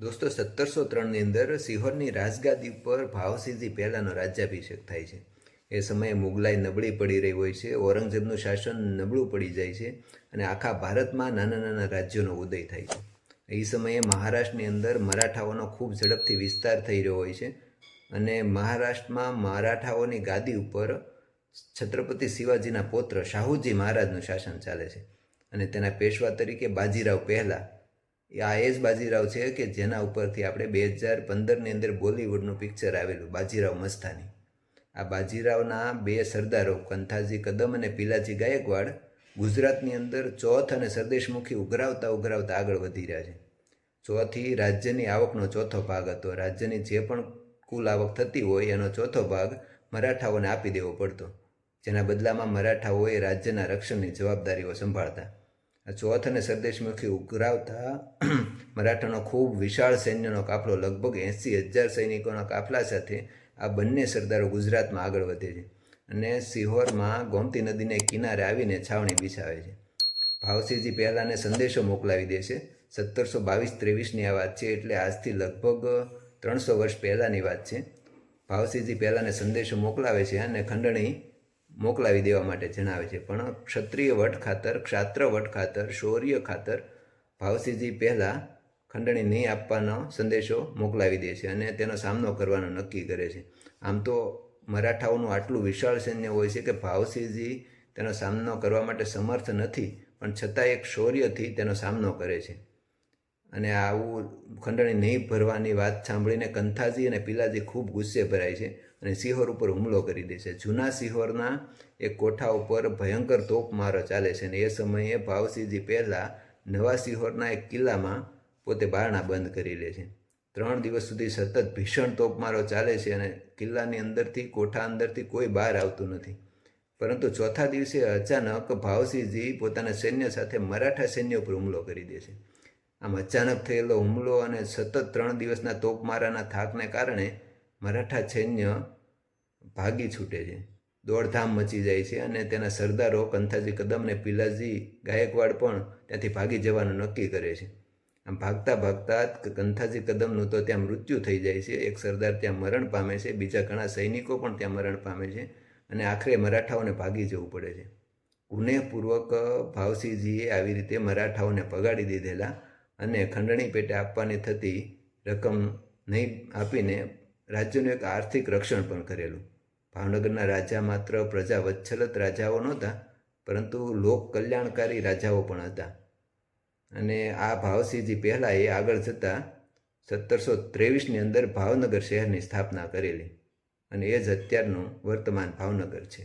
દોસ્તો 1703ની અંદર સિહોરની રાજગાદી પર ભાવસિંહજી પહેલાનો રાજ્યાભિષેક થાય છે. એ સમયે મુગલાઈ નબળી પડી રહી હોય છે, ઔરંગઝેબનું શાસન નબળું પડી જાય છે અને આખા ભારતમાં નાના નાના રાજ્યોનો ઉદય થાય છે. એ સમયે મહારાષ્ટ્રની અંદર મરાઠાઓનો ખૂબ ઝડપથી વિસ્તાર થઈ રહ્યો હોય છે અને મહારાષ્ટ્રમાં મરાઠાઓની ગાદી ઉપર છત્રપતિ શિવાજીના પૌત્ર શાહુજી મહારાજનું શાસન ચાલે છે અને તેના પેશવા તરીકે બાજીરાવ પહેલા. આ એ જ બાજીરાવ છે કે જેના ઉપરથી આપણે 2015ની અંદર બોલિવૂડનું પિક્ચર આવેલું બાજીરાવ મસ્તાની. આ બાજીરાવના બે સરદારો કંથાજી કદમ અને પિલાજી ગાયકવાડ ગુજરાતની અંદર ચોથ અને સરદેશમુખી ઉઘરાવતા આગળ વધી રહ્યા છે. ચોથી રાજ્યની આવકનો ચોથો ભાગ હતો. રાજ્યની જે પણ કુલ આવક થતી હોય એનો ચોથો ભાગ મરાઠાઓને આપી દેવો પડતો, જેના બદલામાં મરાઠાઓએ રાજ્યના રક્ષણની જવાબદારીઓ સંભાળતા. આ ચોથ અને સરદેશમુખી ઉઘરાવતા મરાઠાનો ખૂબ વિશાળ સૈન્યનો કાફલો લગભગ 80,000 સૈનિકોના કાફલા સાથે આ બંને સરદારો ગુજરાતમાં આગળ વધે છે અને સિહોરમાં ગોમતી નદીને કિનારે આવીને છાવણી બિછાવે છે. ભાવસિંહજી પહેલાંને સંદેશો મોકલાવી દે છે. 1722-23ની આ વાત છે, એટલે આજથી લગભગ 300 વર્ષ પહેલાંની વાત છે. ભાવસિંહજી પહેલાંને સંદેશો મોકલાવે છે અને ખંડણી મોકલાવી દેવા માટે જણાવે છે, પણ ક્ષત્રિય વટ ખાતર, ક્ષાત્ર વટ ખાતર, શૌર્ય ખાતર ભાવસિંહજી પહેલાં ખંડણી નહીં આપવાનો સંદેશો મોકલાવી દે છે અને તેનો સામનો કરવાનો નક્કી કરે છે. આમ તો મરાઠાઓનું આટલું વિશાળ સૈન્ય હોય છે કે ભાવસિંહજી તેનો સામનો કરવા માટે સમર્થ નથી, પણ છતાં એક શૌર્યથી તેનો સામનો કરે છે. અને આવું ખંડણી નહીં ભરવાની વાત સાંભળીને કંથાજી અને પિલાજી ખૂબ ગુસ્સે ભરાય છે અને સિહોર ઉપર હુમલો કરી દે છે. જૂના સિહોરના એક કોઠા ઉપર ભયંકર તોપમારો ચાલે છે અને એ સમયે ભાવસિંહજી પહેલાં નવા સિહોરના એક કિલ્લામાં પોતે બારણા બંધ કરી લે છે. 3 દિવસ સુધી સતત ભીષણ તોપમારો ચાલે છે અને કિલ્લાની અંદરથી, કોઠા અંદરથી કોઈ બહાર આવતું નથી. પરંતુ ચોથા દિવસે અચાનક ભાવસિંહજી પોતાના સૈન્ય સાથે મરાઠા સૈન્ય ઉપર હુમલો કરી દે છે. આમ અચાનક થયેલો હુમલો અને સતત 3 દિવસના તોપમારાના થાકને કારણે મરાઠા સૈન્ય ભાગી છૂટે છે. દોડધામ મચી જાય છે અને તેના સરદારો કંથાજી કદમ અને પિલાજી ગાયકવાડ પણ ત્યાંથી ભાગી જવાનું નક્કી કરે છે. આમ ભાગતા ભાગતા કંથાજી કદમનું તો ત્યાં મૃત્યુ થઈ જાય છે, એક સરદાર ત્યાં મરણ પામે છે, બીજા ઘણા સૈનિકો પણ ત્યાં મરણ પામે છે અને આખરે મરાઠાઓને ભાગી જવું પડે છે. ગુનેહપૂર્વક ભાવસિંહજીએ આવી રીતે મરાઠાઓને ભગાડી દીધેલા અને ખંડણી પેટે આપવાની થતી રકમ નહીં આપીને રાજ્યનું એક આર્થિક રક્ષણ પણ કરેલું. ભાવનગરના રાજા માત્ર પ્રજા વત્સલત રાજાઓ નહોતા, પરંતુ લોક કલ્યાણકારી રાજાઓ પણ હતા. અને આ ભાવસિંહજી પહેલાં એ આગળ જતાં 1723ની અંદર ભાવનગર શહેરની સ્થાપના કરેલી અને એ જ અત્યારનું વર્તમાન ભાવનગર છે.